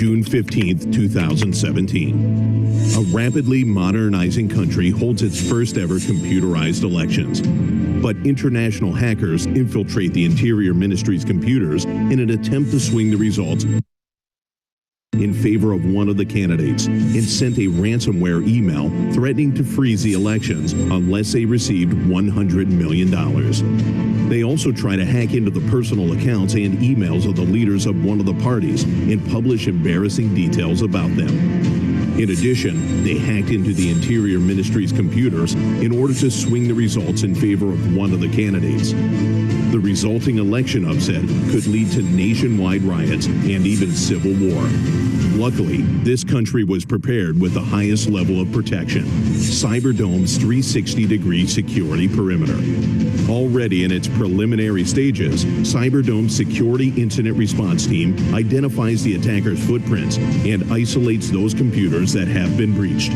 June 15th, 2017. A rapidly modernizing country holds its first ever computerized elections. But international hackers infiltrate the Interior Ministry's computers in an attempt to swing the results in favor of one of the candidates and sent a ransomware email threatening to freeze the elections unless they received $100 million. They also try to hack into the personal accounts and emails of the leaders of one of the parties and publish embarrassing details about them. In addition, they hacked into the Interior Ministry's computers in order to swing the results in favor of one of the candidates. The resulting election upset could lead to nationwide riots and even civil war. Luckily, this country was prepared with the highest level of protection, Cyberdome's 360-degree security perimeter. Already in its preliminary stages, Cyberdome's Security Incident Response Team identifies the attacker's footprints and isolates those computers that have been breached.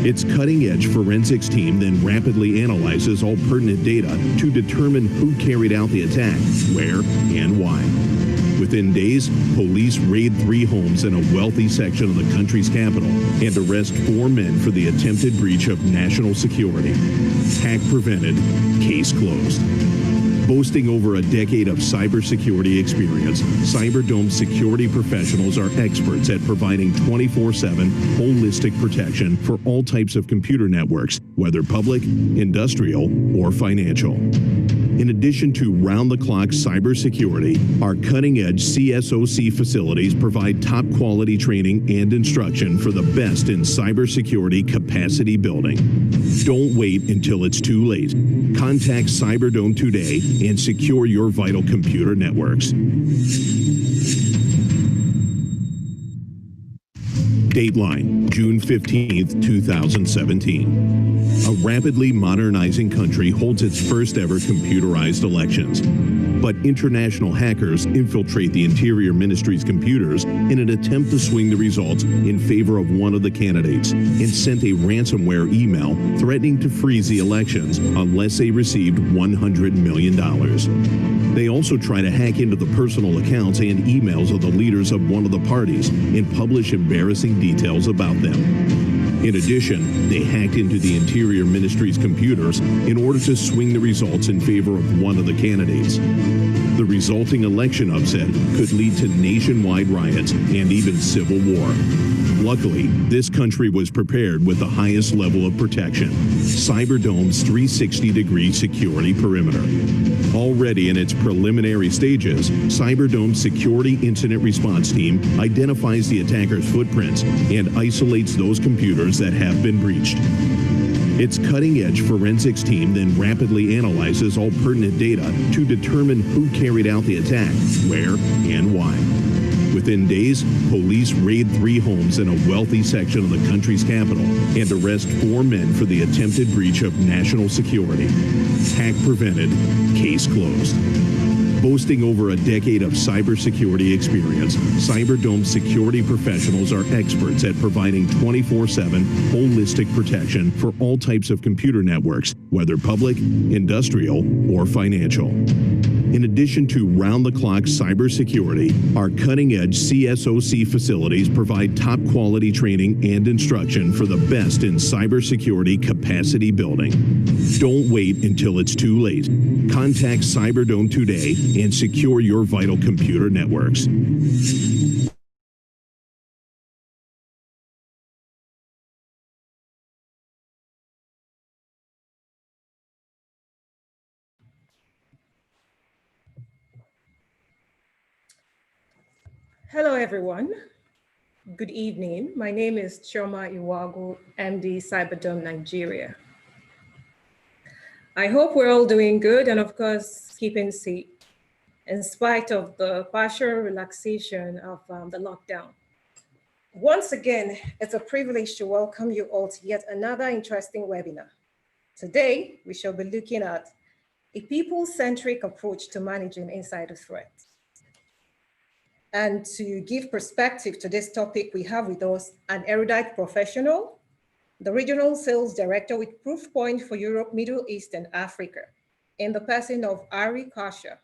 Its cutting-edge forensics team then rapidly analyzes all pertinent data to determine who carried out the attack, where, and why. Within days, police raid 3 homes in a wealthy section of the country's capital and arrest 4 men for the attempted breach of national security. Hack prevented, case closed. Boasting over a decade of cybersecurity experience, Cyberdome's security professionals are experts at providing 24/7 holistic protection for all types of computer networks, whether public, industrial, or financial. In addition to round-the-clock cybersecurity, our cutting-edge CSOC facilities provide top-quality training and instruction for the best in cybersecurity capacity building. Don't wait until it's too late. Contact Cyberdome today and secure your vital computer networks. Dateline, June 15th, 2017. A rapidly modernizing country holds its first ever computerized elections. But international hackers infiltrate the Interior Ministry's computers in an attempt to swing the results in favor of one of the candidates and sent a ransomware email threatening to freeze the elections unless they received $100 million. They also try to hack into the personal accounts and emails of the leaders of one of the parties and publish embarrassing details about them. In addition, they hacked into the Interior Ministry's computers in order to swing the results in favor of one of the candidates. The resulting election upset could lead to nationwide riots and even civil war. Luckily, this country was prepared with the highest level of protection, Cyberdome's 360-degree security perimeter. Already in its preliminary stages, Cyberdome's Security Incident Response Team identifies the attacker's footprints and isolates those computers that have been breached. Its cutting-edge forensics team then rapidly analyzes all pertinent data to determine who carried out the attack, where, and why. Within days, police raid 3 homes in a wealthy section of the country's capital and arrest 4 men for the attempted breach of national security. Hack prevented, case closed. Boasting over a decade of cybersecurity experience, Cyberdome's security professionals are experts at providing 24/7 holistic protection for all types of computer networks, whether public, industrial, or financial. In addition to round-the-clock cybersecurity, our cutting-edge CSOC facilities provide top-quality training and instruction for the best in cybersecurity capacity building. Don't wait until it's too late. Contact Cyberdome today and secure your vital computer networks. Hello, everyone. Good evening. My name is Chioma Iwagu, MD, Cyberdome Nigeria. I hope we're all doing good and, of course, keeping safe in spite of the partial relaxation of the lockdown. Once again, it's a privilege to welcome you all to yet another interesting webinar. Today, we shall be looking at a people-centric approach to managing insider threats. And to give perspective to this topic, we have with us an erudite professional, the Regional Sales Director with Proofpoint for Europe, Middle East, and Africa, in the person of Ari Kasha.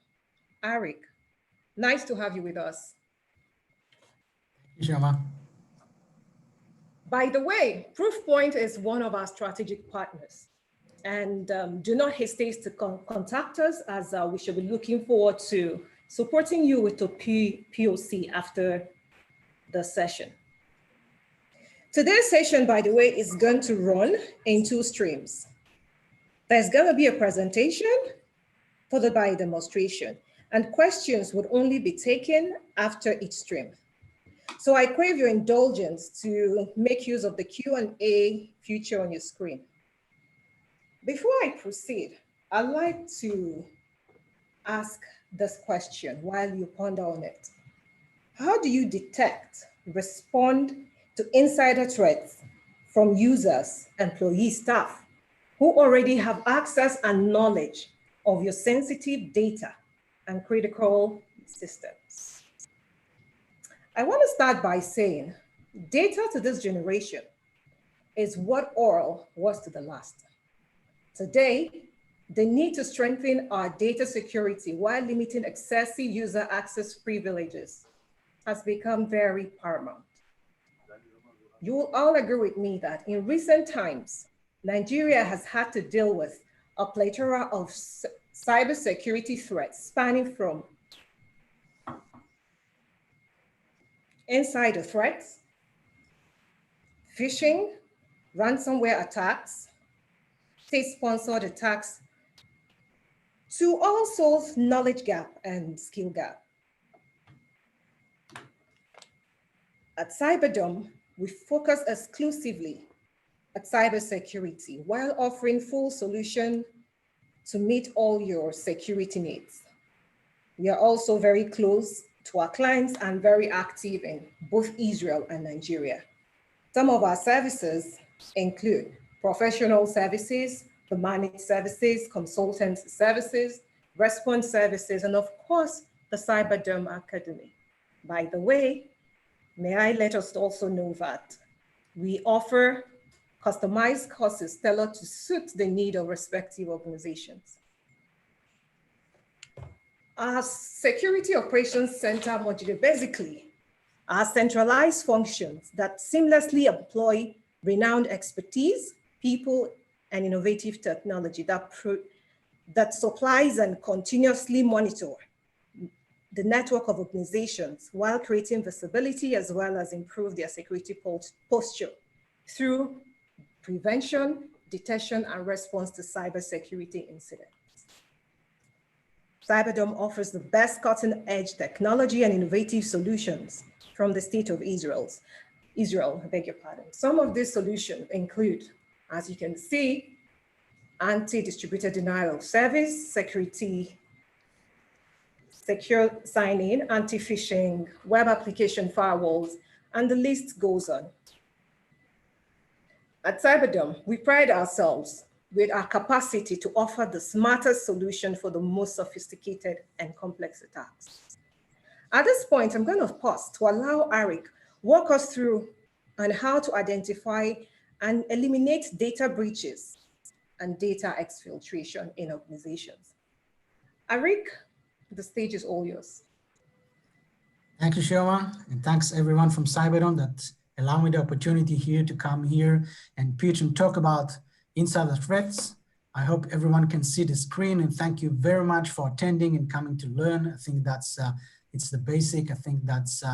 Arik, nice to have you with us. Shama. By the way, Proofpoint is one of our strategic partners. And do not hesitate to contact us, as we should be looking forward to supporting you with the POC after the session. Today's session, by the way, is going to run in 2 streams. There's going to be a presentation followed by a demonstration, and questions would only be taken after each stream. So I crave your indulgence to make use of the Q&A feature on your screen. Before I proceed, I'd like to ask this question while you ponder on it. How do you detect, respond to insider threats from users, employees, staff who already have access and knowledge of your sensitive data and critical systems? I want to start by saying data to this generation is what oil was to the last. Today, the need to strengthen our data security while limiting excessive user access privileges has become very paramount. You will all agree with me that in recent times, Nigeria has had to deal with a plethora of cybersecurity threats spanning from insider threats, phishing, ransomware attacks, state-sponsored attacks, to also knowledge gap and skill gap. At Cyberdome, we focus exclusively at cybersecurity while offering full solution to meet all your security needs. We are also very close to our clients and very active in both Israel and Nigeria. Some of our services include professional services, the managed services, consultant services, response services, and of course, the Cyberdome Academy. By the way, may I let us also know that we offer customized courses tailored to suit the need of respective organizations. Our Security Operations Center module basically are centralized functions that seamlessly employ renowned expertise, people, and innovative technology that supplies and continuously monitor the network of organizations while creating visibility as well as improve their security posture through prevention, detection, and response to cybersecurity incidents. Cyberdome offers the best cutting-edge technology and innovative solutions from the state of Israel, I beg your pardon. Some of these solutions include, as you can see, anti-distributed denial of service, secure sign-in, anti-phishing, web application firewalls, and the list goes on. At Cyberdome, we pride ourselves with our capacity to offer the smartest solution for the most sophisticated and complex attacks. At this point, I'm going to pause to allow Arik walk us through on how to identify and eliminate data breaches and data exfiltration in organizations. Arik, the stage is all yours. Thank you, Shoma, and thanks everyone from Cyberdome that allow me the opportunity here to come here and pitch and talk about insider threats. I hope everyone can see the screen, and thank you very much for attending and coming to learn. I think that's it's the basic. I think that's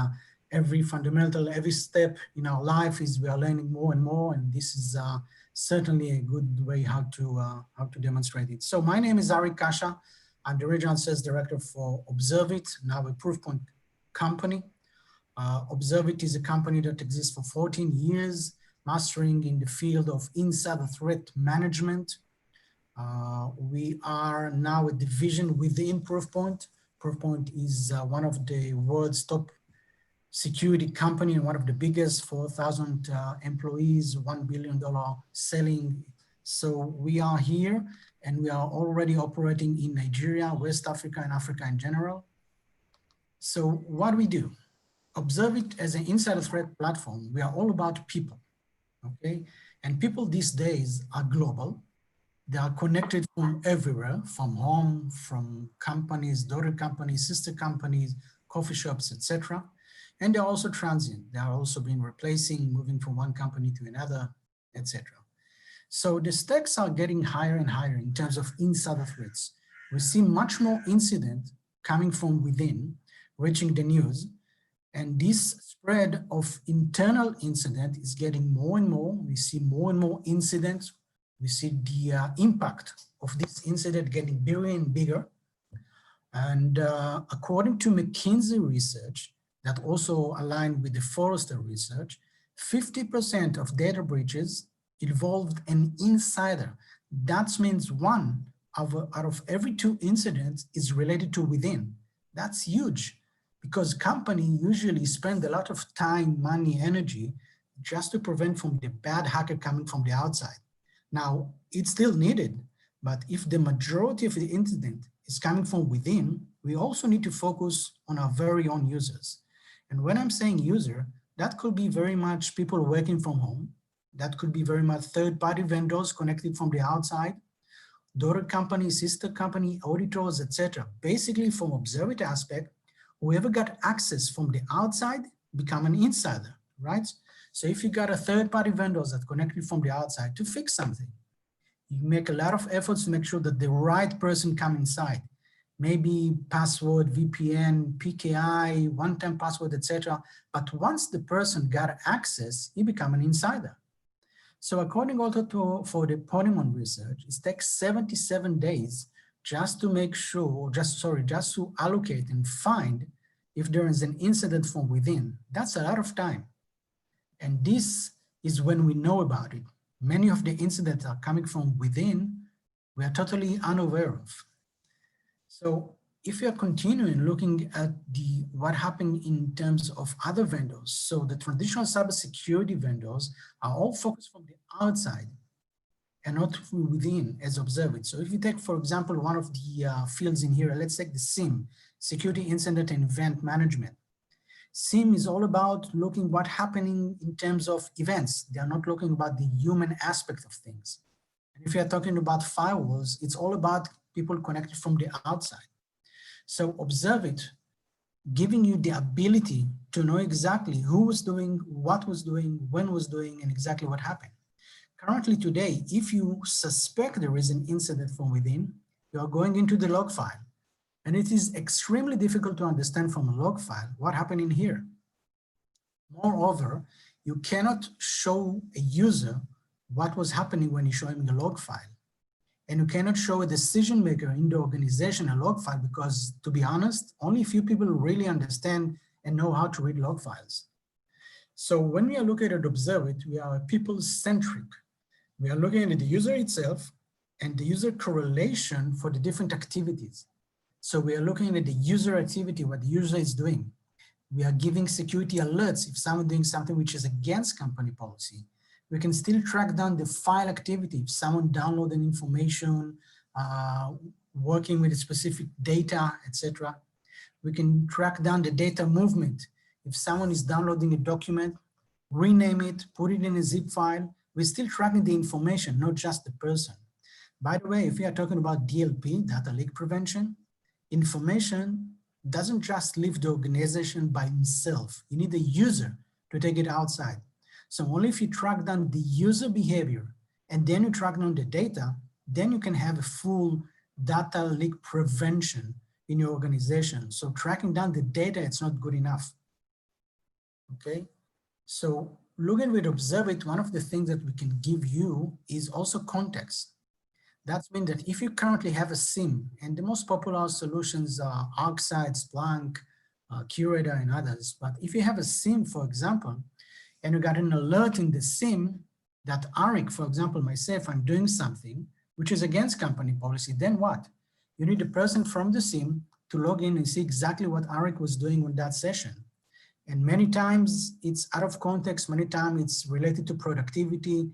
every fundamental, every step in our life is we are learning more and more, and this is certainly a good way how to demonstrate it. So my name is Arik Kasha. I'm the Regional Sales Director for Observit, now a Proofpoint company. Observit is a company that exists for 14 years, mastering in the field of insider threat management. We are now a division within Proofpoint. Proofpoint is one of the world's top security company and one of the biggest, 4,000 employees, $1 billion selling. So we are here and we are already operating in Nigeria, West Africa, and Africa in general. So what do we do? Observit as an insider threat platform, we are all about people, okay? And people these days are global. They are connected from everywhere, from home, from companies, daughter companies, sister companies, coffee shops, etc. And they're also transient. They are also being replacing, moving from one company to another, etc. So the stakes are getting higher and higher in terms of insider threats. We see much more incident coming from within, reaching the news. And this spread of internal incident is getting more and more. We see more and more incidents. We see the impact of this incident getting bigger and bigger. And according to McKinsey research, that also aligned with the Forrester research, 50% of data breaches involved an insider. That means one out of every 2 incidents is related to within. That's huge, because companies usually spend a lot of time, money, energy just to prevent from the bad hacker coming from the outside. Now, it's still needed, but if the majority of the incident is coming from within, we also need to focus on our very own users. And when I'm saying user, that could be very much people working from home. That could be very much third-party vendors connected from the outside, daughter company, sister company, auditors, etc. Basically, from observability aspect, whoever got access from the outside become an insider, right? So if you got a third-party vendors that connected from the outside to fix something, you make a lot of efforts to make sure that the right person come inside. Maybe password, VPN, PKI, one-time password, etc. But once the person got access, he become an insider. So according also for the Ponemon research, it takes 77 days just to make sure, just to allocate and find if there is an incident from within. That's a lot of time. And this is when we know about it. Many of the incidents are coming from within, we are totally unaware of. So if you're continuing looking at what happened in terms of other vendors, so the traditional cybersecurity vendors are all focused from the outside and not within as observed. So if you take, for example, one of the fields in here, let's take the SIEM, Security Incident and Event Management. SIEM is all about looking what's happening in terms of events. They are not looking about the human aspect of things. And if you're talking about firewalls, it's all about people connected from the outside. So Observit, giving you the ability to know exactly who was doing, what was doing, when was doing, and exactly what happened. Currently today, if you suspect there is an incident from within, you are going into the log file. And it is extremely difficult to understand from a log file what happened in here. Moreover, you cannot show a user what was happening when you show him the log file. And you cannot show a decision maker in the organization a log file because, to be honest, only a few people really understand and know how to read log files. So when we are looking at Observit, we are people-centric. We are looking at the user itself and the user correlation for the different activities. So we are looking at the user activity, what the user is doing. We are giving security alerts if someone doing something which is against company policy. We can still track down the file activity if someone downloaded information, working with specific data, etc. We can track down the data movement. If someone is downloading a document, rename it, put it in a zip file, we're still tracking the information, not just the person. By the way, if we are talking about DLP, data leak prevention, information doesn't just leave the organization by himself. You need a user to take it outside. So only if you track down the user behavior and then you track down the data, then you can have a full data leak prevention in your organization. So tracking down the data, it's not good enough. Okay, so looking with Observit, one of the things that we can give you is also context. That means that if you currently have a SIEM, and the most popular solutions are ArcSight, Splunk, Curator, and others, but if you have a SIEM, for example, and you got an alert in the SIEM that Arik, for example, myself, I'm doing something which is against company policy, then what? You need a person from the SIEM to log in and see exactly what Arik was doing on that session. And many times it's out of context, many times it's related to productivity,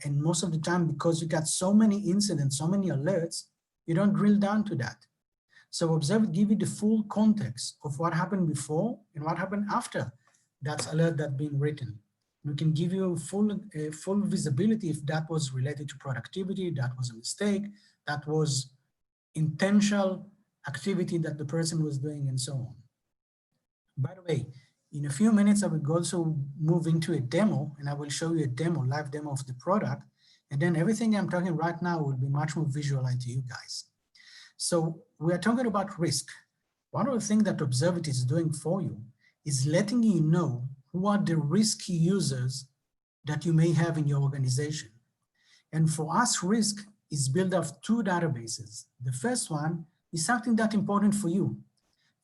and most of the time, because you got so many incidents, so many alerts, you don't drill down to that. So Observit give you the full context of what happened before and what happened after that alert that's being written. We can give you full visibility if that was related to productivity, that was a mistake, that was intentional activity that the person was doing, and so on. By the way, In a few minutes, I will also move into a demo, and I will show you a demo, live demo of the product. And then everything I'm talking right now will be much more visualized to you guys. So we are talking about risk. One of the things that Observit is doing for you is letting you know who are the risky users that you may have in your organization. And for us, risk is built of two databases. The first one is something that's important for you.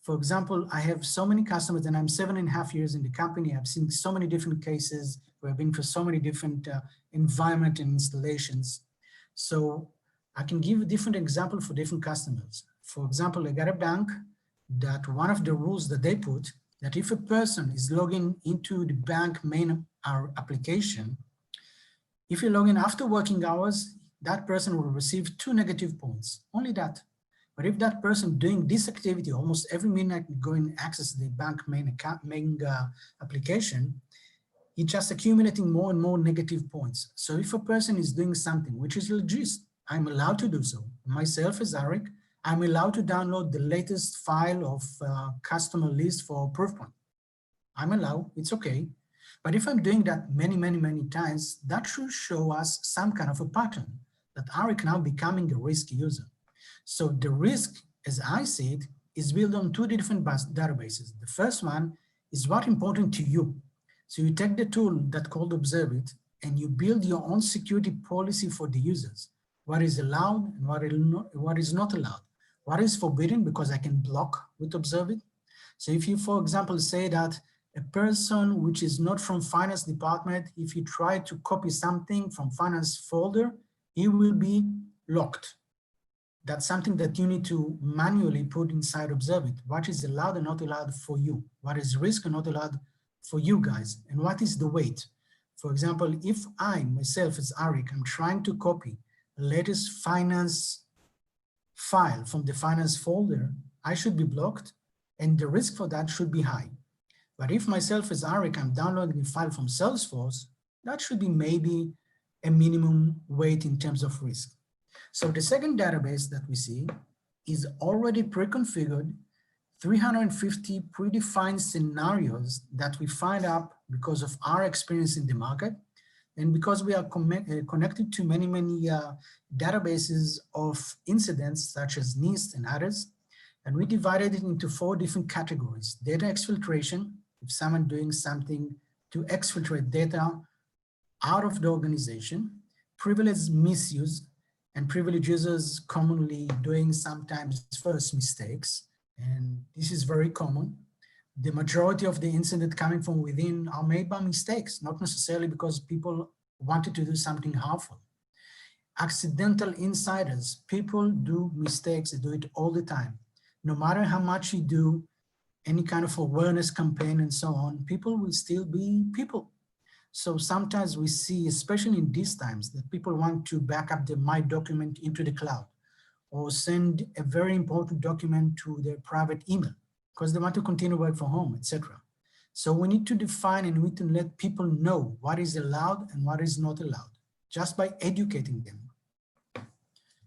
For example, I have so many customers, and I'm 7.5 years in the company. I've seen so many different cases. We've been through so many different environment and installations. So I can give a different example for different customers. For example, I got a bank that one of the rules that they put, that if a person is logging into the bank main application, if you log in after working hours, that person will receive 2 negative points, only that. But if that person doing this activity almost every minute, go and access the bank main application, it's just accumulating more and more negative points. So if a person is doing something which is legit, I'm allowed to do so. Myself as Arik, I'm allowed to download the latest file of customer list for proof point. I'm allowed, it's okay. But if I'm doing that many times, that should show us some kind of a pattern that Arik now becoming a risky user. So the risk, as I see it, is built on 2 different databases. The first one is what important to you. So you take the tool that called Observit and you build your own security policy for the users. What is allowed and what is not allowed. What is forbidden because I can block with Observit. So if you, for example, say that a person which is not from finance department, if you try to copy something from finance folder, it will be locked. That's something that you need to manually put inside Observit. What is allowed and not allowed for you? What is risk and not allowed for you guys? And what is the weight? For example, if I, myself as Arik, I'm trying to copy the latest finance file from the finance folder, I should be blocked and the risk for that should be high. But if myself as Arik, I'm downloading a file from Salesforce, that should be maybe a minimum weight in terms of risk. So the second database that we see is already pre-configured 350 predefined scenarios that we find out because of our experience in the market and because we are connected to many databases of incidents such as NIST and others. And we divided it into 4 different categories. Data exfiltration, if someone doing something to exfiltrate data out of the organization, privilege misuse, and privileged users commonly doing sometimes first mistakes. And this is very common. The majority of the incidents coming from within are made by mistakes, not necessarily because people wanted to do something harmful. Accidental insiders, people do mistakes, they do it all the time. No matter how much you do, any kind of awareness campaign and so on, people will still be people. So sometimes we see, especially in these times, that people want to back up the My document into the cloud or send a very important document to their private email because they want to continue work from home, etc. So we need to define and we need to let people know what is allowed and what is not allowed, just by educating them.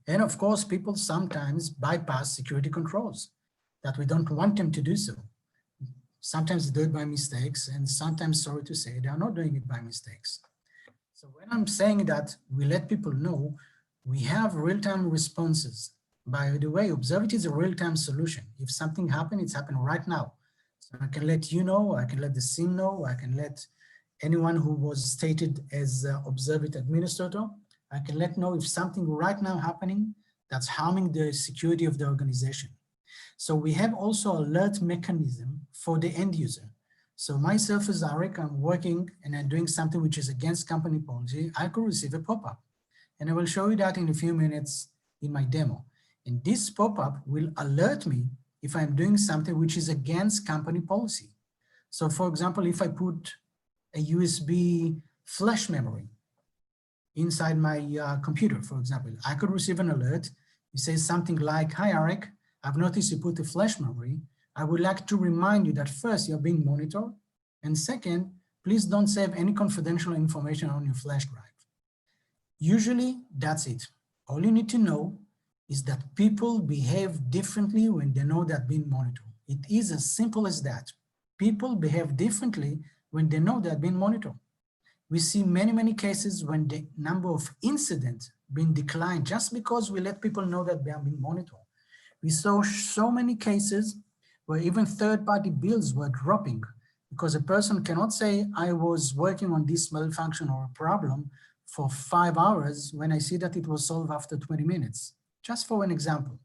And of course, people sometimes bypass security controls that we don't want them to do so. Sometimes they do it by mistakes, and sometimes, sorry to say, they are not doing it by mistakes. So when I'm saying that we let people know, we have real-time responses. By the way, Observit is a real-time solution. If something happened, it's happened right now. So I can let you know, I can let the SIM know, I can let anyone who was stated as Observit administrator, I can let know if something right now happening that's harming the security of the organization. So we have also alert mechanism for the end user. So myself as Arik, I'm working and I'm doing something which is against company policy, I could receive a pop-up. And I will show you that in a few minutes in my demo. And this pop-up will alert me if I'm doing something which is against company policy. So for example, if I put a USB flash memory inside my computer, for example, I could receive an alert. It says something like, "Hi, Arik, I've noticed you put a flash memory. I would like to remind you that first, you're being monitored. And second, please don't save any confidential information on your flash drive." Usually, that's it. All you need to know is that people behave differently when they know they're being monitored. It is as simple as that. People behave differently when they know they're being monitored. We see many, many cases when the number of incidents being declined just because we let people know that they are being monitored. We saw so many cases where even third-party bills were dropping because a person cannot say, I was working on this malfunction or a problem for 5 hours when I see that it was solved after 20 minutes, just for an example.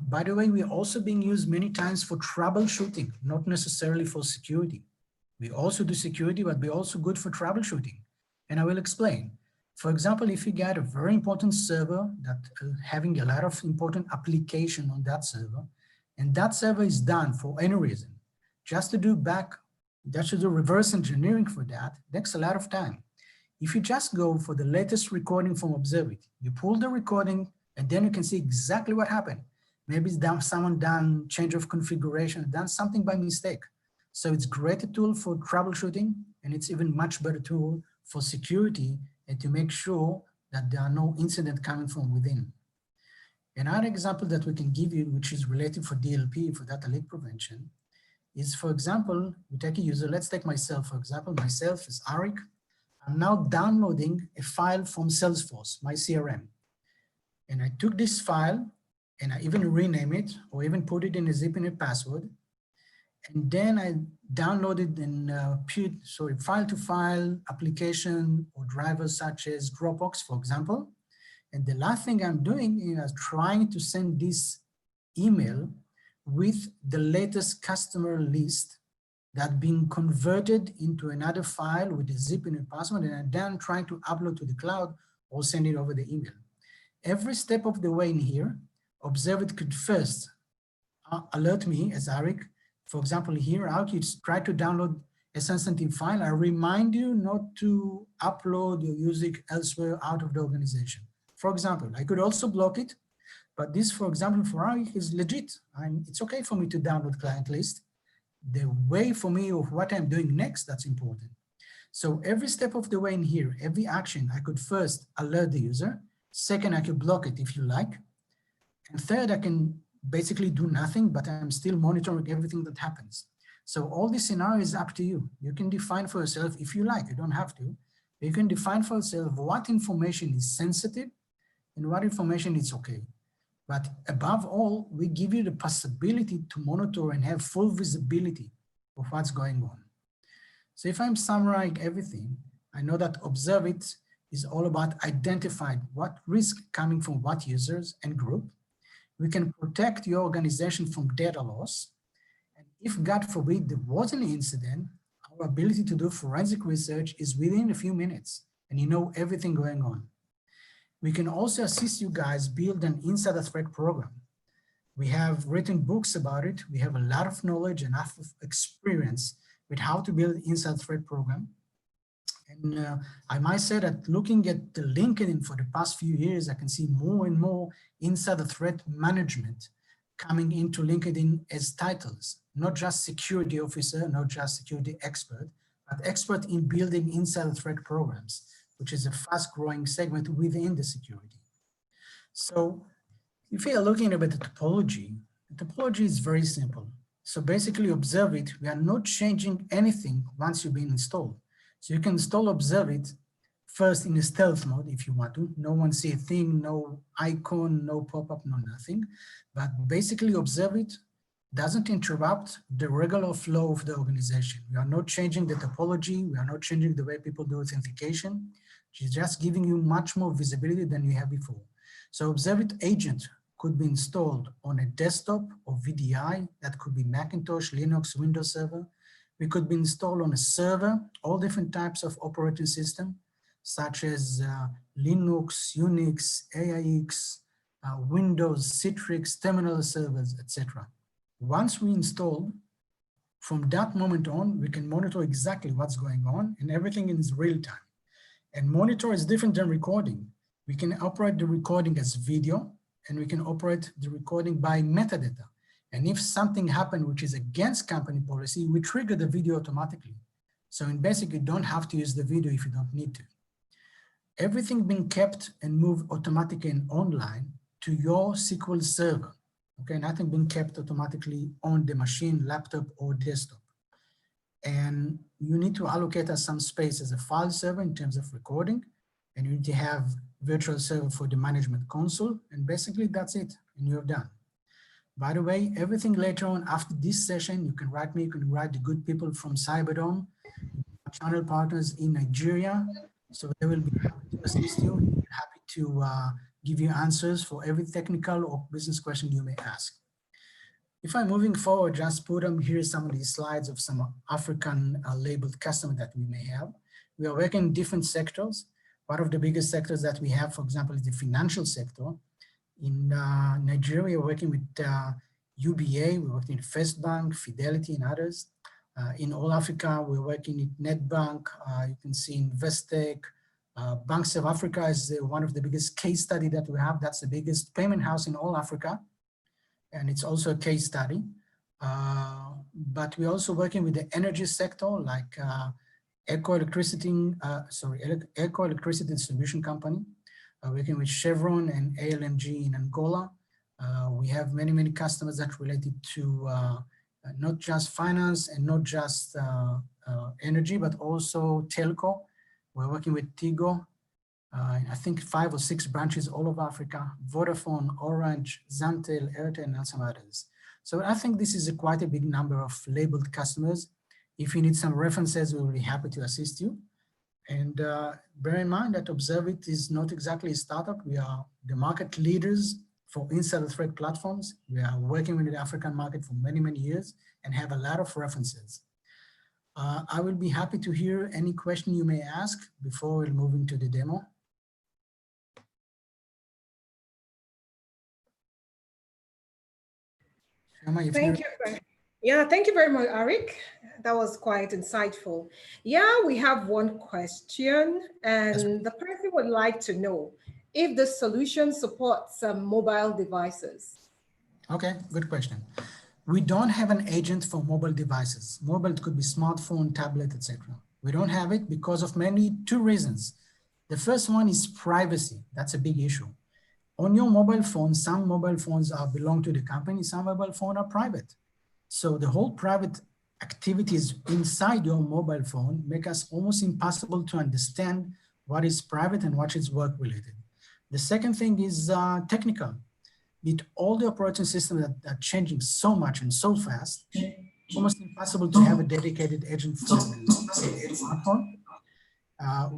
By the way, we're also being used many times for troubleshooting, not necessarily for security. We also do security, but we're also good for troubleshooting. And I will explain. For example, if you get a very important server that having a lot of important application on that server, and that server is done for any reason, just to do reverse engineering for that takes a lot of time. If you just go for the latest recording from Observit, you pull the recording and then you can see exactly what happened. Maybe someone done change of configuration, done something by mistake. So it's a great tool for troubleshooting, and it's even much better tool for security and to make sure that there are no incidents coming from within. Another example that we can give you, which is related for DLP, for data leak prevention, is, for example, we take a user, let's take myself, for example, myself is Arik. I'm now downloading a file from Salesforce, my CRM. And I took this file and I even rename it or even put it in a zip in a password. And then I downloaded in file-to-file application or drivers such as Dropbox, for example. And the last thing I'm doing is trying to send this email with the latest customer list that being converted into another file with a zip in a password, and I'm then trying to upload to the cloud or send it over the email. Every step of the way in here, Observit could first alert me as Arik. For example, here, Arik, you try to download a sensitive file. I remind you not to upload your music elsewhere out of the organization. For example, I could also block it, but this, for example, for Arik is legit. It's okay for me to download client list. The way for me of what I'm doing next, that's important. So every step of the way in here, every action, I could first alert the user. Second, I could block it if you like. And third, I can basically do nothing, but I'm still monitoring everything that happens. So all this scenario is up to you. You can define for yourself if you like, you don't have to. You can define for yourself what information is sensitive and what information is okay. But above all, we give you the possibility to monitor and have full visibility of what's going on. So if I'm summarizing everything, I know that Observit is all about identifying what risk coming from what users and group. We can protect your organization from data loss. And if, God forbid, there was an incident, our ability to do forensic research is within a few minutes, and you know everything going on. We can also assist you guys build an insider threat program. We have written books about it. We have a lot of knowledge and enough of experience with how to build an insider threat program. And I might say that looking at the LinkedIn for the past few years, I can see more and more insider threat management coming into LinkedIn as titles, not just security officer, not just security expert, but expert in building insider threat programs, which is a fast growing segment within the security. So if we are looking at the topology is very simple. So basically Observit, we are not changing anything once you've been installed. So you can install Observit first in a stealth mode if you want to. No one see a thing, no icon, no pop-up, no nothing. But basically Observit doesn't interrupt the regular flow of the organization. We are not changing the topology. We are not changing the way people do authentication. It's just giving you much more visibility than you had before. So Observit agent could be installed on a desktop or VDI. That could be Macintosh, Linux, Windows Server. We could be installed on a server, all different types of operating system, such as Linux, Unix, AIX, Windows, Citrix, terminal servers, etc. Once we install, from that moment on, we can monitor exactly what's going on, and everything is real time. And monitor is different than recording. We can operate the recording as video, and we can operate the recording by metadata. And if something happened which is against company policy, we trigger the video automatically. So in basic, you don't have to use the video if you don't need to. Everything being kept and moved automatically and online to your SQL server. Okay, nothing being kept automatically on the machine, laptop, or desktop. And you need to allocate us some space as a file server in terms of recording, and you need to have virtual server for the management console, and basically that's it, and you're done. By the way, everything later on after this session, you can write me, you can write the good people from Cyberdome, channel partners in Nigeria, so they will be happy to assist you, happy to give you answers for every technical or business question you may ask. If I'm moving forward, just put them here some of these slides of some African labeled customers that we may have. We are working in different sectors. One of the biggest sectors that we have, for example, is the financial sector. In Nigeria, we're working with UBA, we're working with First Bank, Fidelity, and others. In all Africa, we're working with Netbank. You can see Investec. Banks of Africa is one of the biggest case study that we have. That's the biggest payment house in all Africa. And it's also a case study. But we're also working with the energy sector, like Eco Electricity Distribution Company, working with Chevron and ALNG in Angola. We have many, many customers that related to not just finance and not just energy, but also telco. We're working with Tigo. I think 5 or 6 branches all over Africa, Vodafone, Orange, Zantel, Airtel, and some others. So I think this is quite a big number of labeled customers. If you need some references, we'll be happy to assist you. And bear in mind that Observit is not exactly a startup. We are the market leaders for insider threat platforms. We are working with the African market for many, many years and have a lot of references. I will be happy to hear any question you may ask before we move into the demo. Thank you. Yeah, thank you very much, Eric. That was quite insightful. Yeah, we have one question, and the person would like to know if the solution supports mobile devices. Okay, good question. We don't have an agent for mobile devices. Mobile could be smartphone, tablet, etc. We don't have it because of mainly 2 reasons. The first one is privacy. That's a big issue. On your mobile phone, some mobile phones belong to the company, some mobile phones are private. So the whole private activities inside your mobile phone make us almost impossible to understand what is private and what is work related. The second thing is technical. With all the operating systems that are changing so much and so fast, it's almost impossible to have a dedicated agent for the smartphone.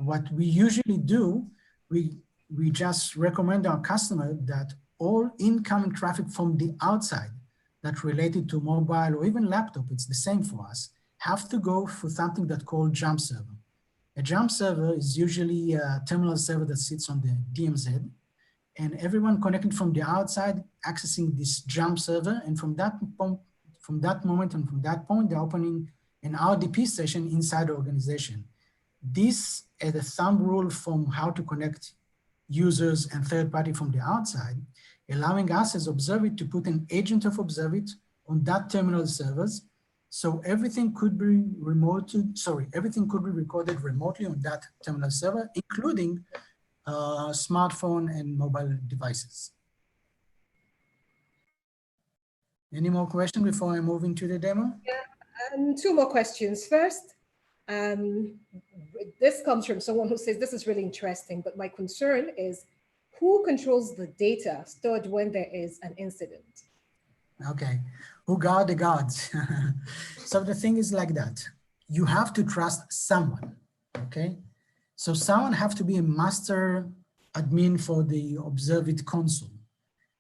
What we usually do, we just recommend our customer that all incoming traffic from the outside that related to mobile or even laptop, it's the same for us, have to go for something that's called jump server. A jump server is usually a terminal server that sits on the DMZ, and everyone connected from the outside accessing this jump server, and from that moment and from that point, they're opening an RDP session inside the organization. This is a thumb rule from how to connect users and third party from the outside, allowing us as Observit to put an agent of Observit on that terminal servers. So everything could be everything could be recorded remotely on that terminal server, including smartphone and mobile devices. Any more questions before I move into the demo? Yeah, 2 more questions. First, this comes from someone who says, this is really interesting, but my concern is who controls the data stored when there is an incident? Okay, who guard the gods? So the thing is like that. You have to trust someone, okay? So someone have to be a master admin for the Observit console.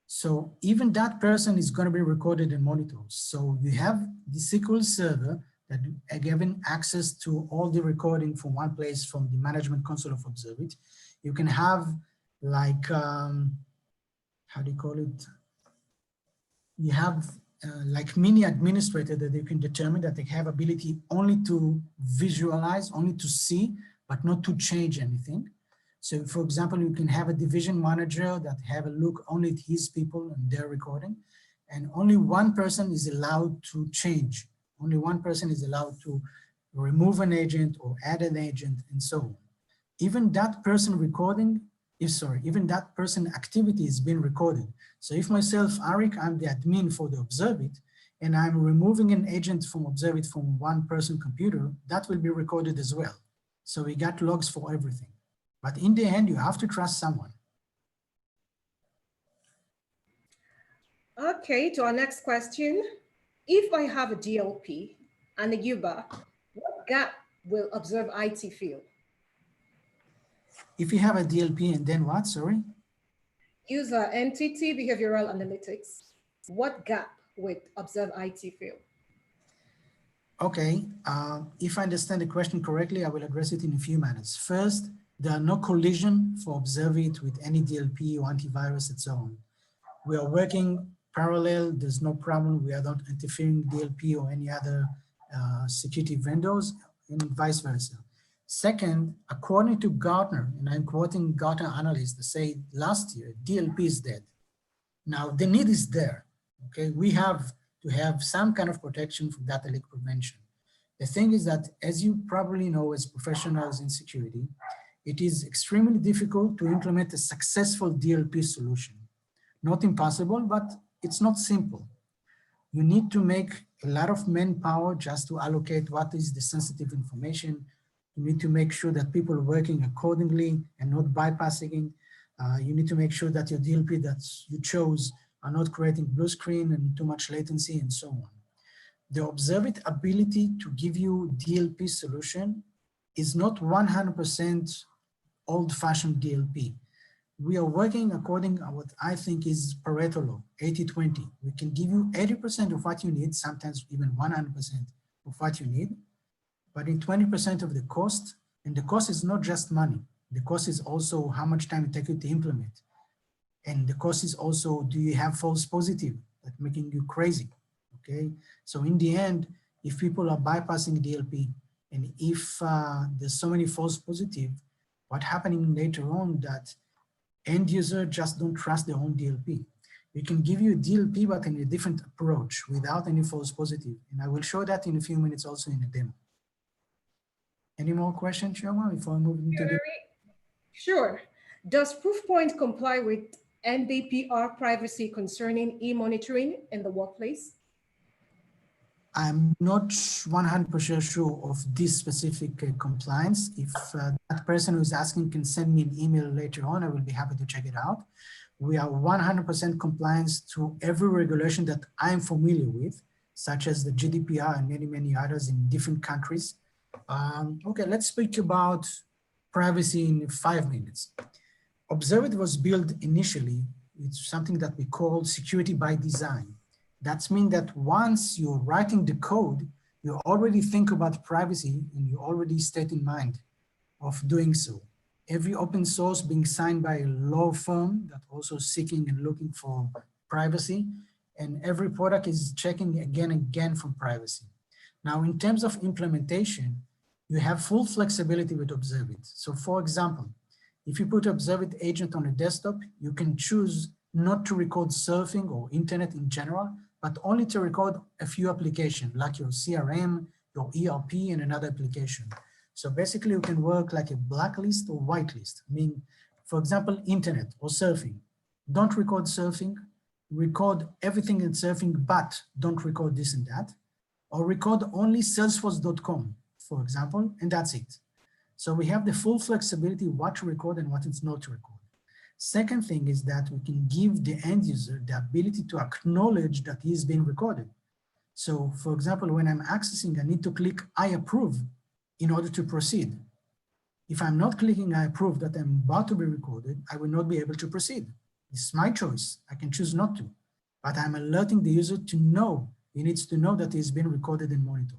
So even that person is going to be recorded and monitored. So you have the SQL server that are given access to all the recording from one place from the management console of Observit. You can have like, how do you call it? You have like mini administrator that you can determine that they have ability only to visualize, only to see, but not to change anything. So for example, you can have a division manager that have a look only at his people and their recording, and only one person is allowed to change. Only one person is allowed to remove an agent or add an agent and so on. Even that person recording even that person activity is being recorded. So if myself, Arik, I'm the admin for the Observe It, and I'm removing an agent from Observe It from one person computer, that will be recorded as well. So we got logs for everything. But in the end, you have to trust someone. Okay, to our next question. If I have a DLP and a UBA, what gap will Observe IT fill? If you have a DLP and then what, sorry? User entity behavioral analytics. What gap would Observe IT fill? Okay, if I understand the question correctly, I will address it in a few minutes. First, there are no collision for Observe It with any DLP or antivirus and so on. We are working parallel, there's no problem. We are not interfering DLP or any other security vendors and vice versa. Second, according to Gartner, and I'm quoting Gartner analysts, they say last year, DLP is dead. Now the need is there, okay? We have to have some kind of protection for data leak prevention. The thing is that, as you probably know as professionals in security, it is extremely difficult to implement a successful DLP solution. Not impossible, but it's not simple. You need to make a lot of manpower just to allocate what is the sensitive information. You need to make sure that people are working accordingly and not bypassing. You need to make sure that your DLP that you chose are not creating blue screen and too much latency and so on. The Observe It ability to give you DLP solution is not 100% old-fashioned DLP. We are working according to what I think is Pareto law, 80-20. We can give you 80% of what you need, sometimes even 100% of what you need, but in 20% of the cost, and the cost is not just money. The cost is also how much time it takes you to implement. And the cost is also, do you have false positive that making you crazy, okay? So in the end, if people are bypassing DLP, and if there's so many false positive, what's happening later on that end user just don't trust their own DLP. We can give you a DLP, but in a different approach without any false positive. And I will show that in a few minutes also in a demo. Any more questions, Shoma, before I move into the... Sure. Does Proofpoint comply with NBPR privacy concerning e-monitoring in the workplace? I'm not 100% sure of this specific compliance. If that person who's asking can send me an email later on, I will be happy to check it out. We are 100% compliance to every regulation that I'm familiar with, such as the GDPR and many, many others in different countries. Okay, let's speak about privacy in 5 minutes. Observe It was built initially with something that we call security by design. That means that once you're writing the code, you already think about privacy and you already state in mind of doing so. Every open source being signed by a law firm that also seeking and looking for privacy, and every product is checking again and again for privacy. Now, in terms of implementation, you have full flexibility with Observe It. So for example, if you put Observe It agent on a desktop, you can choose not to record surfing or internet in general, but only to record a few applications like your CRM, your ERP, and another application. So basically you can work like a blacklist or whitelist. I mean, for example, internet or surfing. Don't record surfing, record everything in surfing, but don't record this and that. Or record only salesforce.com, for example, and that's it. So we have the full flexibility what to record and what is not to record. Second thing is that we can give the end user the ability to acknowledge that he is being recorded. So for example, when I'm accessing, I need to click I approve in order to proceed. If I'm not clicking I approve that I'm about to be recorded, I will not be able to proceed. It's my choice. I can choose not to, but I'm alerting the user to know, he needs to know that he's been recorded and monitored.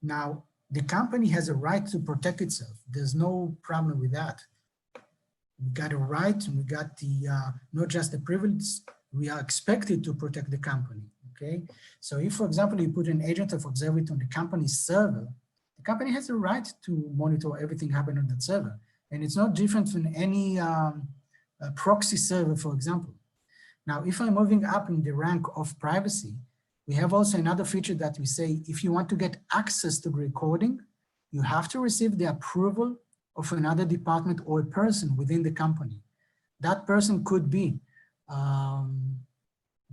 Now, the company has a right to protect itself. There's no problem with that. We got a right and we got the, not just the privilege, we are expected to protect the company, okay? So if, for example, you put an agent of Observe It on the company's server, the company has the right to monitor everything happening on that server. And it's not different from any proxy server, for example. Now, if I'm moving up in the rank of privacy, we have also another feature that we say, if you want to get access to the recording, you have to receive the approval of another department or a person within the company. That person could be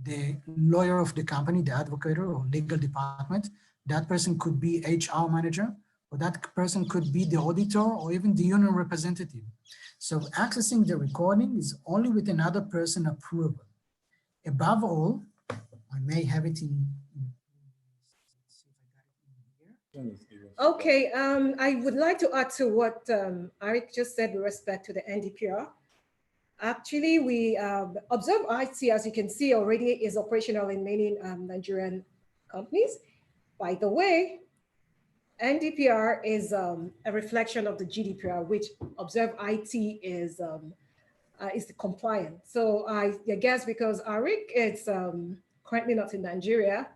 the lawyer of the company, the advocate or legal department. That person could be HR manager, or that person could be the auditor or even the union representative. So accessing the recording is only with another person approval. Above all, I may have it in. Okay, I would like to add to what Eric just said with respect to the NDPR. Actually, we Observe IT, as you can see already, is operational in many Nigerian companies. By the way, NDPR is a reflection of the GDPR, which Observe IT is the compliant. So I guess because Eric is currently not in Nigeria,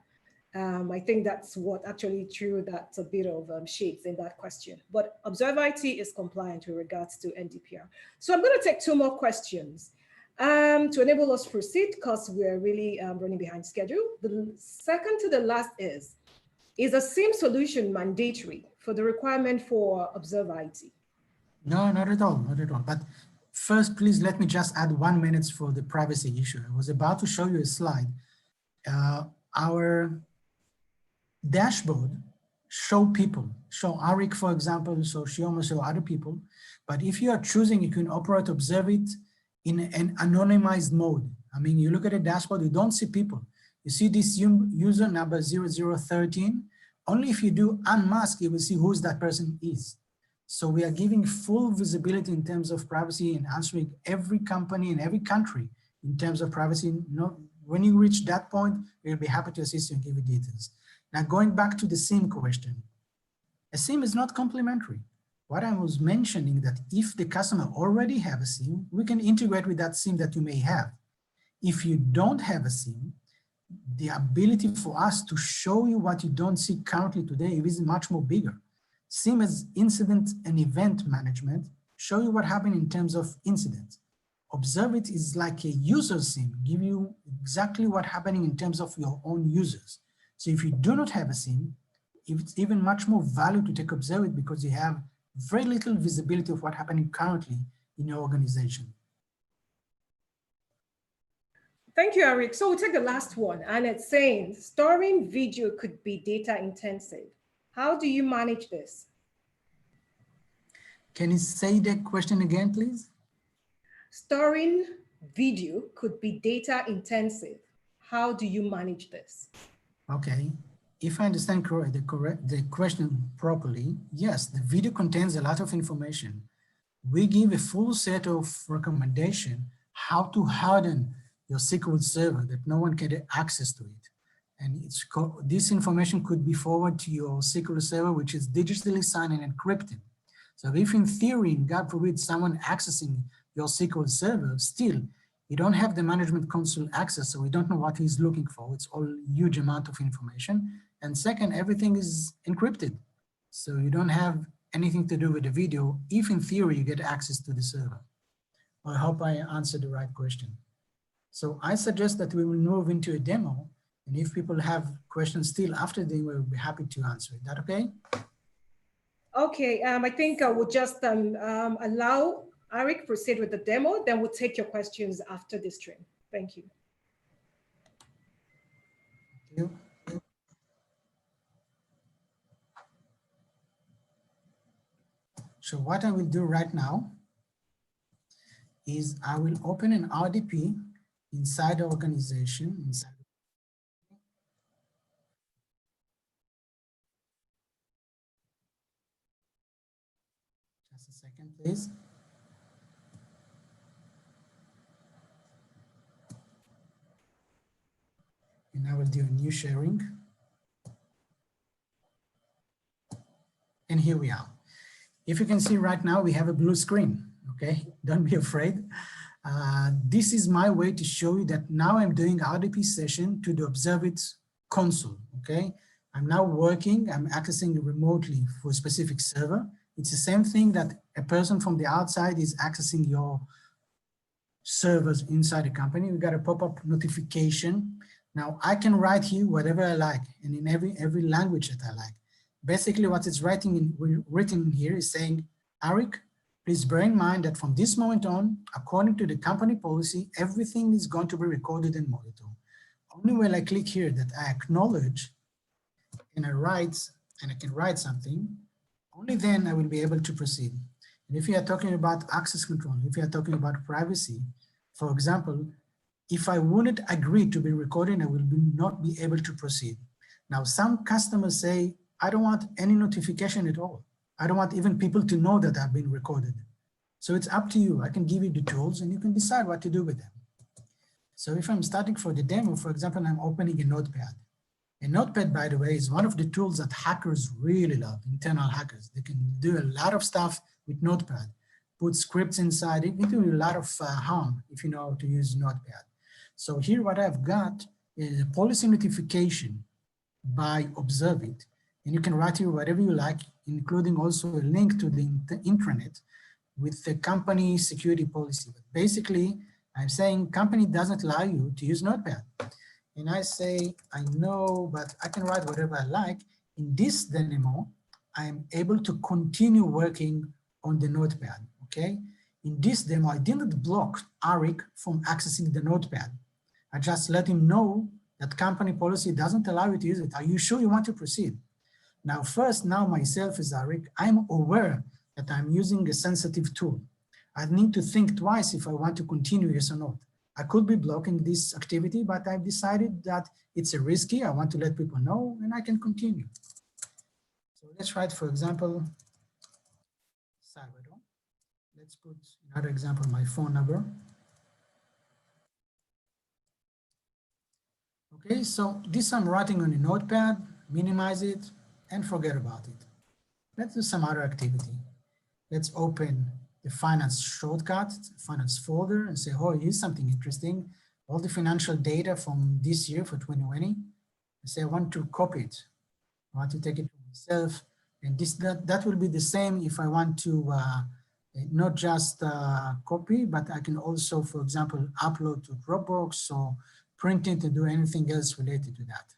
I think that's what actually threw that a bit of shades in that question. But Observe IT is compliant with regards to NDPR. So I'm going to take two more questions to enable us to proceed because we're really running behind schedule. The second to the last is a SIM solution mandatory for the requirement for Observe IT? No, not at all, not at all. But first, please let me just add 1 minute for the privacy issue. I was about to show you a slide. Our dashboard show people, show Arik, for example, so Shioma, so other people. But if you are choosing, you can operate Observe it in an anonymized mode. I mean, you look at the dashboard, you don't see people. You see this user number 0013. Only if you do unmask, you will see who's that person is. So we are giving full visibility in terms of privacy and answering every company in every country in terms of privacy. When you reach that point, we'll be happy to assist you and give you details. Now, going back to the SIM question, a SIM is not complementary. What I was mentioning that if the customer already have a SIM, we can integrate with that SIM that you may have. If you don't have a SIM, the ability for us to show you what you don't see currently today is much more bigger. SIM is incident and event management, show you what happened in terms of incidents. Observe it is like a user SIM, give you exactly what happening in terms of your own users. So if you do not have a SIM, it's even much more value to take Observe it because you have very little visibility of what's happening currently in your organization. Thank you, Eric. So we'll take the last one, and it's saying storing video could be data intensive. How do you manage this? Can you say the question again, please? Storing video could be data intensive. How do you manage this? Okay, if I understand the question properly, yes, the video contains a lot of information. We give a full set of recommendation how to harden your SQL server that no one can get access to it. And this information could be forwarded to your SQL server, which is digitally signed and encrypted. So if in theory, God forbid, someone accessing your SQL server, still, you don't have the management console access, so we don't know what he's looking for. It's all huge amount of information. And second, everything is encrypted. So you don't have anything to do with the video, if in theory you get access to the server. I hope I answered the right question. So I suggest that we will move into a demo, and if people have questions still after the demo, we'll be happy to answer. Is that okay? Okay, I think I will just allow Eric proceed with the demo, then we'll take your questions after this stream. Thank you. Thank you. So what I will do right now is I will open an RDP inside the organization. Just a second, please. And I will do a new sharing. And here we are. If you can see right now, we have a blue screen, okay? Don't be afraid. This is my way to show you that now I'm doing RDP session to the Observe it console, okay? I'm now working, I'm accessing remotely for a specific server. It's the same thing that a person from the outside is accessing your servers inside the company. We got a pop-up notification. Now I can write here whatever I like and in every language that I like. Basically what it's written in here is saying, Arik, Please bear in mind that from this moment on, according to the company policy, everything is going to be recorded and monitored. Only when I click here that I acknowledge and I can write something, only then I will be able to proceed. And if you are talking about access control, if you are talking about privacy, for example, if I wouldn't agree to be recorded, I will not be able to proceed. Now, some customers say, I don't want any notification at all. I don't want even people to know that I've been recorded. So it's up to you. I can give you the tools and you can decide what to do with them. So if I'm starting for the demo, for example, I'm opening a notepad. A notepad, by the way, is one of the tools that hackers really love, internal hackers. They can do a lot of stuff with notepad, put scripts inside. It can do a lot of harm if you know how to use notepad. So here what I've got is a policy notification by Observe It. And you can write here whatever you like, including also a link to the intranet with the company security policy. But basically, I'm saying company doesn't allow you to use notepad. And I say, I know, but I can write whatever I like. In this demo, I'm able to continue working on the notepad, okay? In this demo, I didn't block Arik from accessing the notepad. I just let him know that company policy doesn't allow you to use it. Are you sure you want to proceed? Now, first, now myself as Arik, I'm aware that I'm using a sensitive tool. I need to think twice if I want to continue, yes or not. I could be blocking this activity, but I've decided that it's a risky. I want to let people know and I can continue. So let's write, for example, Salvador. Let's put another example, my phone number. Okay, so this I'm writing on a notepad, minimize it and forget about it. Let's do some other activity. Let's open the finance shortcut, finance folder, and say, oh, here's something interesting. All the financial data from this year for 2020. I say, I want to copy it. I want to take it to myself. And that will be the same if I want to not just copy, but I can also, for example, upload to Dropbox or print it and do anything else related to that.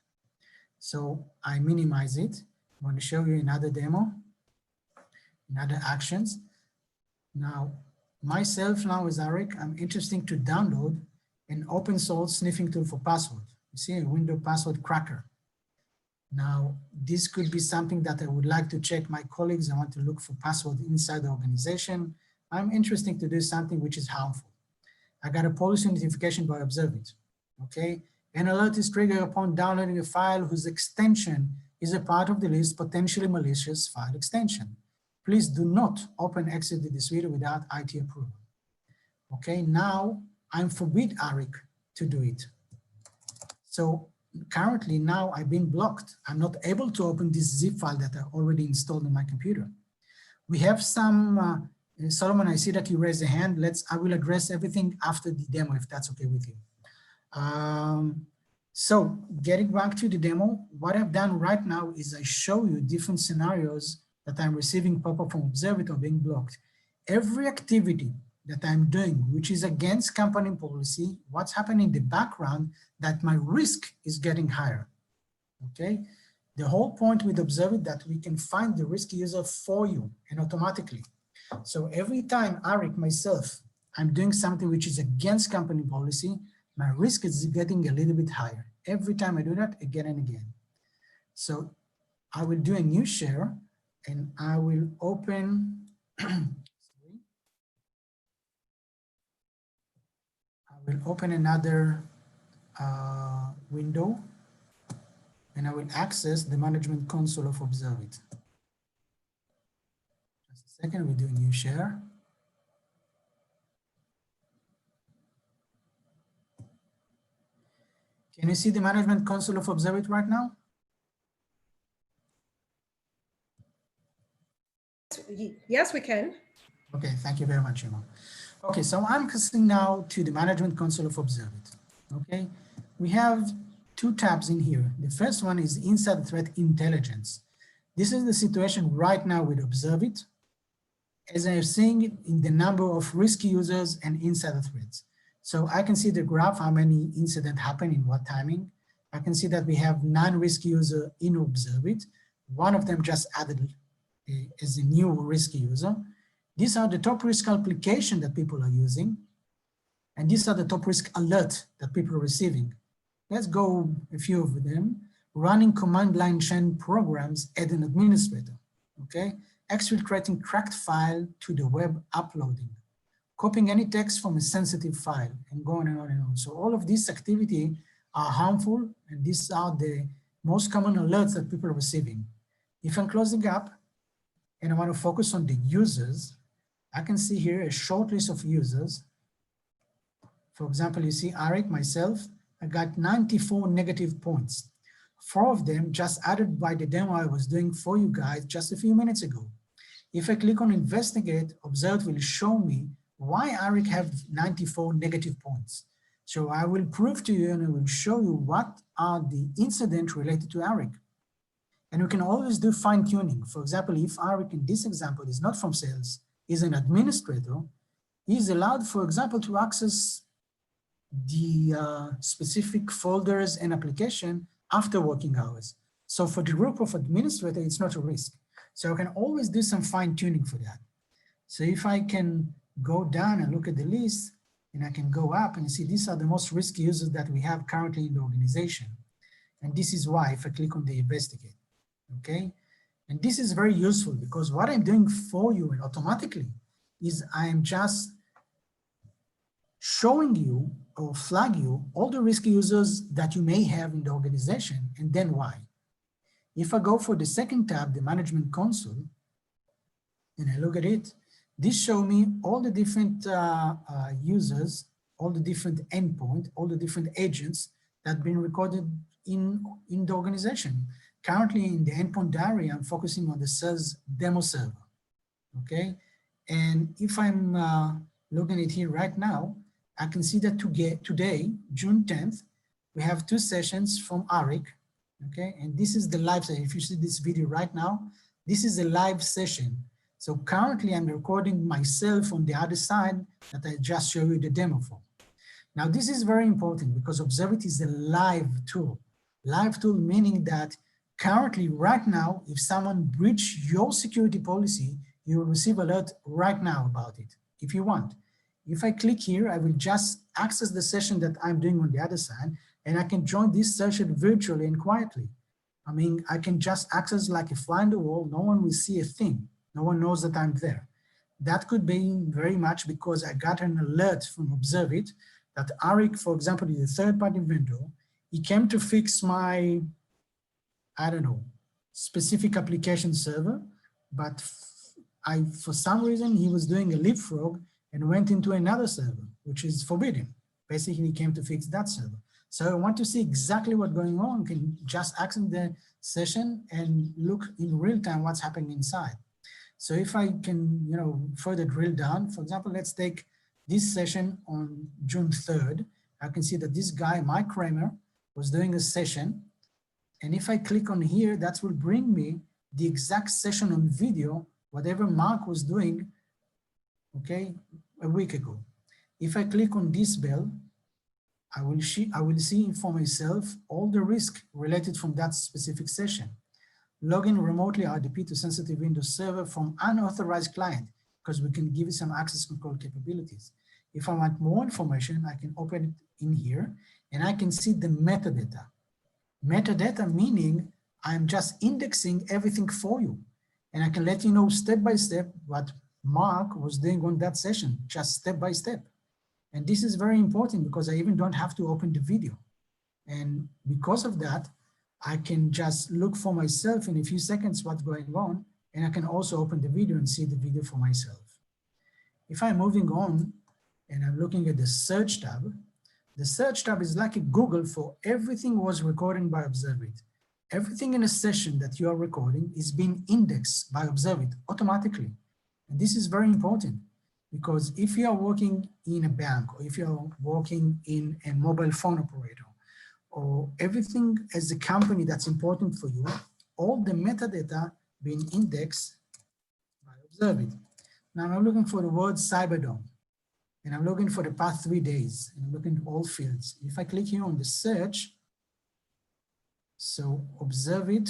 So I minimize it. I want to show you another demo, another actions. Now, myself now as Arik, I'm interested to download an open source sniffing tool for password. You see a window password cracker. Now, this could be something that I would like to check my colleagues. I want to look for password inside the organization. I'm interested to do something which is harmful. I got a policy notification by Observe It. Okay, an alert is triggered upon downloading a file whose extension is a part of the list potentially malicious file extension. Please do not open exit this video without IT approval. Okay, now I'm forbid Arik to do it. So currently now I've been blocked. I'm not able to open this zip file that I already installed on my computer. We have some, Solomon, I see that you raised a hand. I will address everything after the demo if that's okay with you. So getting back to the demo, what I've done right now is I show you different scenarios that I'm receiving pop-up from Observe It or being blocked. Every activity that I'm doing, which is against company policy, what's happening in the background, that my risk is getting higher, okay? The whole point with Observe It that we can find the risky user for you and automatically. So every time Arik, myself, I'm doing something which is against company policy, my risk is getting a little bit higher. Every time I do that again and again. So I will do a new share and I will open, I will open another window and I will access the management console of Observe It. Just a second, we'll do a new share. Can you see the management console of Observe It right now? Yes, we can. Okay, thank you very much, Emma. Okay, so I'm accessing now to the management console of Observe It. Okay, we have two tabs in here. The first one is Inside Threat Intelligence. This is the situation right now with Observe It, as I'm seeing in the number of risky users and insider threats. So I can see the graph, how many incidents happen in what timing. I can see that we have 9 risky users in Observe It. One of them just added as a new risky user. These are the top risk application that people are using. And these are the top risk alert that people are receiving. Let's go a few of them. Running command line chain programs as an administrator, okay? Exfiltrating cracked file to the web uploading. Copying any text from a sensitive file, and going on and on. So all of these activity are harmful, and these are the most common alerts that people are receiving. If I'm closing up and I want to focus on the users, I can see here a short list of users. For example, you see Arik, myself, I got 94 negative points. 4 of them just added by the demo I was doing for you guys just a few minutes ago. If I click on investigate, Observe will show me why Arik have 94 negative points. So I will prove to you and I will show you what are the incidents related to Arik. And we can always do fine tuning. For example, if Arik in this example is not from sales, is an administrator, he is allowed, for example, to access the specific folders and application after working hours. So for the group of administrator, it's not a risk. So I can always do some fine tuning for that. So if I can go down and look at the list, and I can go up and see these are the most risky users that we have currently in the organization. And this is why if I click on the investigate, okay? And this is very useful because what I'm doing for you and automatically is I'm just showing you or flag you all the risky users that you may have in the organization and then why. If I go for the second tab, the management console, and I look at it, this shows me all the different users, all the different endpoints, all the different agents that have been recorded in the organization. Currently in the endpoint diary, I'm focusing on the sales demo server, okay? And if I'm looking at it here right now, I can see that today, June 10th, we have 2 sessions from Arik, okay? And this is the live session. If you see this video right now, this is a live session. So currently I'm recording myself on the other side that I just showed you the demo for. Now this is very important because Observe is a live tool. Live tool meaning that currently right now, if someone breached your security policy, you will receive alert right now about it, if you want. If I click here, I will just access the session that I'm doing on the other side, and I can join this session virtually and quietly. I mean, I can just access like a fly on the wall, no one will see a thing. No one knows that I'm there. That could be very much because I got an alert from Observe that Arik, for example, is a third-party vendor. He came to fix my, I don't know, specific application server, but for some reason, he was doing a leapfrog and went into another server, which is forbidden. Basically, he came to fix that server. So I want to see exactly what's going on. You can just access the session and look in real time what's happening inside. So if I can, further drill down, for example, let's take this session on June 3rd. I can see that this guy, Mike Kramer, was doing a session. And if I click on here, that will bring me the exact session on video, whatever Mark was doing, okay, a week ago. If I click on this bell, I will see for myself all the risk related from that specific session. Login remotely RDP to sensitive Windows server from unauthorized client, because we can give it some access control capabilities. If I want more information, I can open it in here and I can see the metadata. Metadata meaning I'm just indexing everything for you. And I can let you know step by step what Mark was doing on that session, just step by step. And this is very important because I even don't have to open the video. And because of that, I can just look for myself in a few seconds what's going on, and I can also open the video and see the video for myself. If I'm moving on and I'm looking at the search tab, the search tab is like a Google for everything was recorded by Observe. Everything in a session that you are recording is being indexed by Observe automatically. And this is very important because if you are working in a bank or if you're working in a mobile phone operator, or everything as a company that's important for you, all the metadata being indexed by Observe. Now I'm looking for the word Cyberdome, and I'm looking for the past 3 days, and I'm looking at all fields. If I click here on the search, so Observe,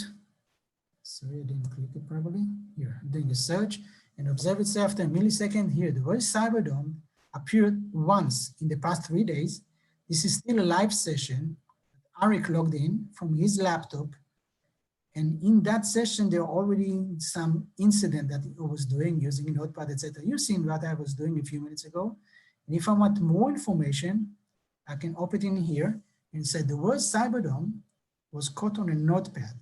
sorry, I didn't click it properly. Here, I'm doing a search, And observe it, say after a millisecond here, the word Cyberdome appeared once in the past 3 days. This is still a live session. Arik logged in from his laptop. And in that session, there are already some incident that he was doing using Notepad, etc. You've seen what I was doing a few minutes ago. And if I want more information, I can open it in here and say the word Cyberdome was caught on a Notepad.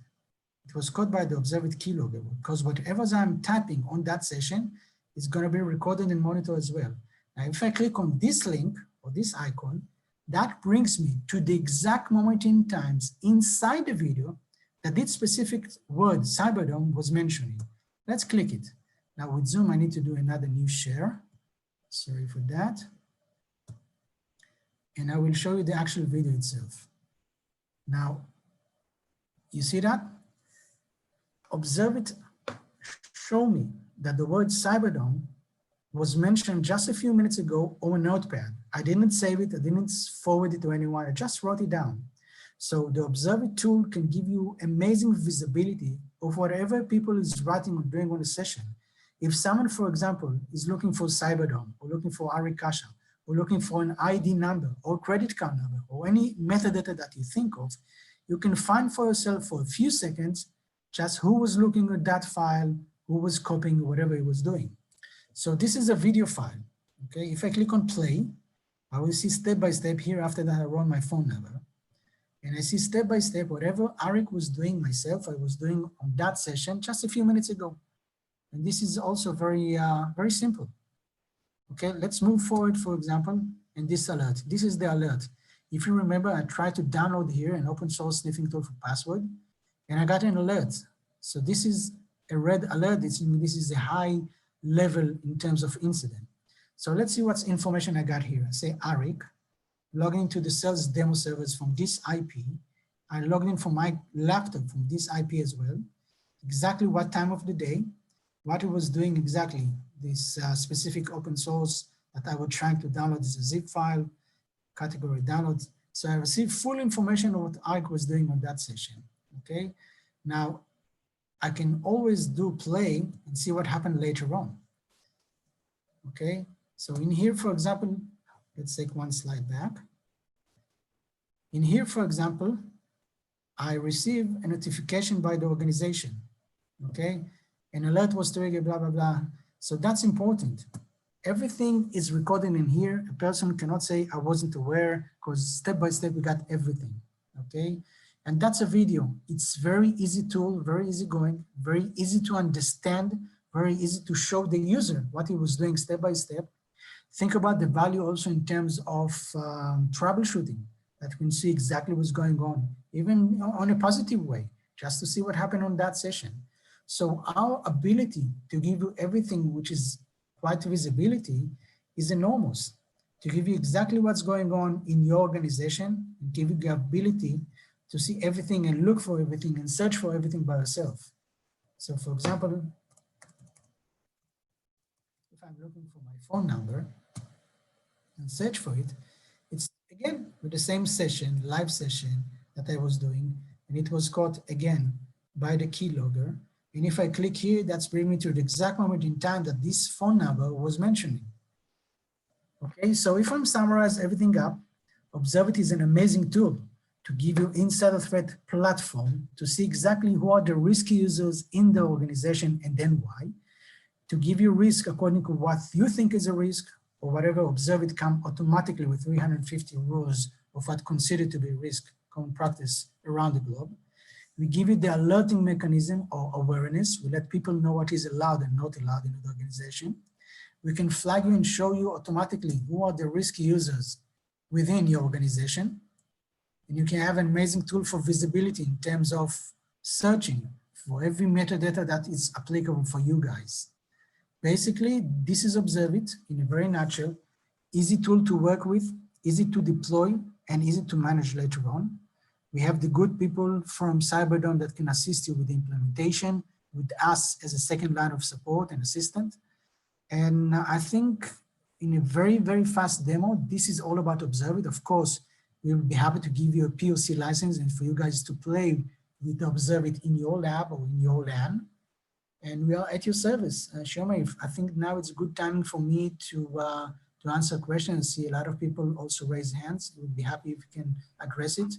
It was caught by the observed keylogger because whatever I'm typing on that session is going to be recorded and monitored as well. Now, if I click on this link or this icon, that brings me to the exact moment in time inside the video that this specific word Cyberdome was mentioning. Let's click it. Now with Zoom, I need to do another new share. Sorry for that. And I will show you the actual video itself. Now, you see that? Observe it, show me that the word Cyberdome was mentioned just a few minutes ago on a Notepad. I didn't save it, I didn't forward it to anyone, I just wrote it down. So the Observe It tool can give you amazing visibility of whatever people is writing or doing on a session. If someone, for example, is looking for Cyberdome or looking for Arikasha or looking for an ID number or credit card number or any metadata that you think of, you can find for yourself for a few seconds just who was looking at that file, who was copying whatever he was doing. So this is a video file, okay? If I click on play, I will see step by step here. After that, I run my phone number. And I see step by step whatever Arik was doing myself, I was doing on that session just a few minutes ago. And this is also very, very simple. Okay, let's move forward, for example, in this alert. This is the alert. If you remember, I tried to download here an open source sniffing tool for password, and I got an alert. So this is a red alert. This is a high level in terms of incident. So let's see what's information I got here. I say Arik, log into the sales demo servers from this IP. I logged in from my laptop from this IP as well. Exactly what time of the day, what it was doing exactly, this specific open source that I was trying to download is a zip file, category downloads. So I received full information of what Arik was doing on that session, okay? Now, I can always do play and see what happened later on, okay? So in here, for example, let's take one slide back. In here, for example, I receive a notification by the organization, okay? An alert was triggered, blah, blah, blah. So that's important. Everything is recorded in here. A person cannot say, I wasn't aware, because step by step, we got everything, okay? And that's a video. It's very easy tool, very easy going, very easy to understand, very easy to show the user what he was doing step by step. Think about the value also in terms of troubleshooting, that we can see exactly what's going on, even on a positive way, just to see what happened on that session. So our ability to give you everything, which is quite visibility, is enormous. To give you exactly what's going on in your organization, and give you the ability to see everything and look for everything and search for everything by yourself. So for example, if I'm looking for my phone number and search for it, it's again with the same session, live session that I was doing, and it was caught again by the keylogger. And if I click here, that's bringing me to the exact moment in time that this phone number was mentioning. Okay, so if I'm summarize everything up, Observe It is an amazing tool to give you insider threat platform to see exactly who are the risky users in the organization and then why, to give you risk according to what you think is a risk, or whatever. Observe It come automatically with 350 rules of what considered to be risk, common practice around the globe. We give you the alerting mechanism or awareness. We let people know what is allowed and not allowed in the organization. We can flag you and show you automatically who are the risky users within your organization. And you can have an amazing tool for visibility in terms of searching for every metadata that is applicable for you guys. Basically, this is Observe It in a very nutshell. Easy tool to work with, easy to deploy, and easy to manage later on. We have the good people from Cyberdome that can assist you with the implementation, with us as a second line of support and assistant. And I think in a very, very fast demo, this is all about Observe It. Of course, we will be happy to give you a POC license and for you guys to play with Observe It in your lab or in your LAN. and we are at your service. Shoma, I think now it's a good timing for me to answer questions. See a lot of people also raise hands. We'd be happy if we can address it.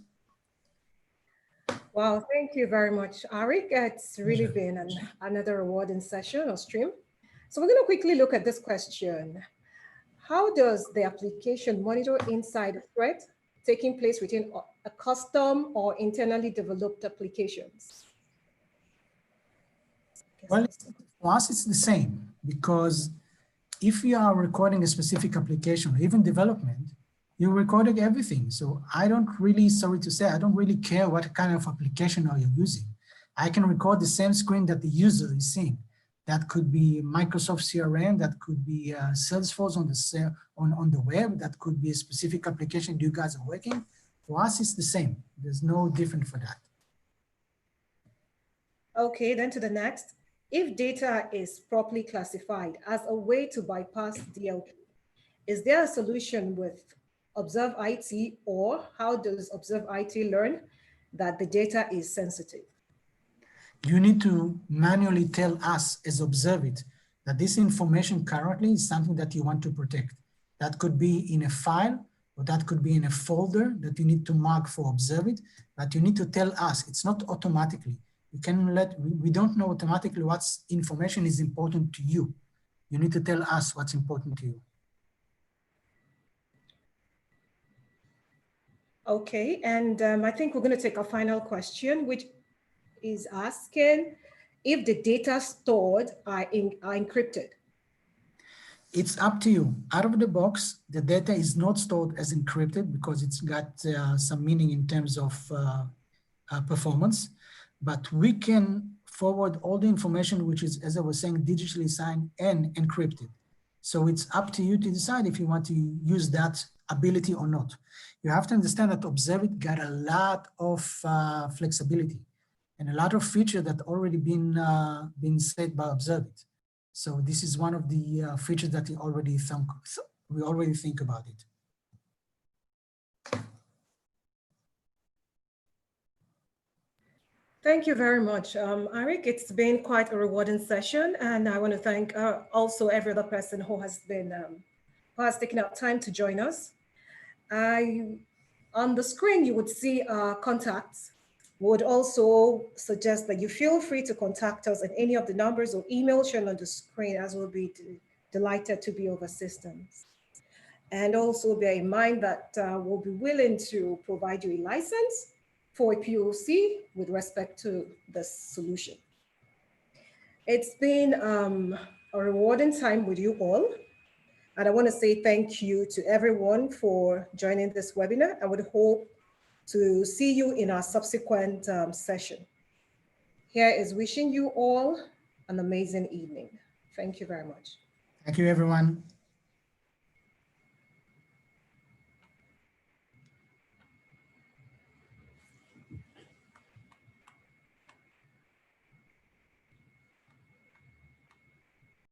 Wow, thank you very much, Arik. It's really been another rewarding session or stream. So we're going to quickly look at this question. How does the application monitor inside a threat taking place within a custom or internally developed applications? Well, for us, it's the same, because if you are recording a specific application or even development, you're recording everything. So I don't really, sorry to say, I don't really care what kind of application are you using. I can record the same screen that the user is seeing. That could be Microsoft CRM, that could be Salesforce on the web, that could be a specific application you guys are working. For us, it's the same. There's no different for that. Okay, then to the next. If data is properly classified as a way to bypass DLP, is there a solution with Observe IT, or how does Observe IT learn that the data is sensitive? You need to manually tell us as Observe It that this information currently is something that you want to protect. That could be in a file, or that could be in a folder that you need to mark for Observe It, but you need to tell us. It's not automatically. We don't know automatically what information is important to you. You need to tell us what's important to you. Okay, and I think we're going to take a final question, which is asking if the data stored are encrypted. It's up to you. Out of the box, the data is not stored as encrypted because it's got some meaning in terms of performance, but we can forward all the information, which is, as I was saying, digitally signed and encrypted. So it's up to you to decide if you want to use that ability or not. You have to understand that Observe It got a lot of flexibility and a lot of features that already been said by Observe It. So this is one of the features that we already think about it. Thank you very much, Arik. It's been quite a rewarding session, and I want to thank also every other person who has taken out time to join us. On the screen, you would see our contacts. We would also suggest that you feel free to contact us at any of the numbers or emails shown on the screen, as we'll be delighted to be of assistance. And also bear in mind that we'll be willing to provide you a license for a POC with respect to the solution. It's been a rewarding time with you all. And I want to say thank you to everyone for joining this webinar. I would hope to see you in our subsequent session. Here is wishing you all an amazing evening. Thank you very much. Thank you, everyone.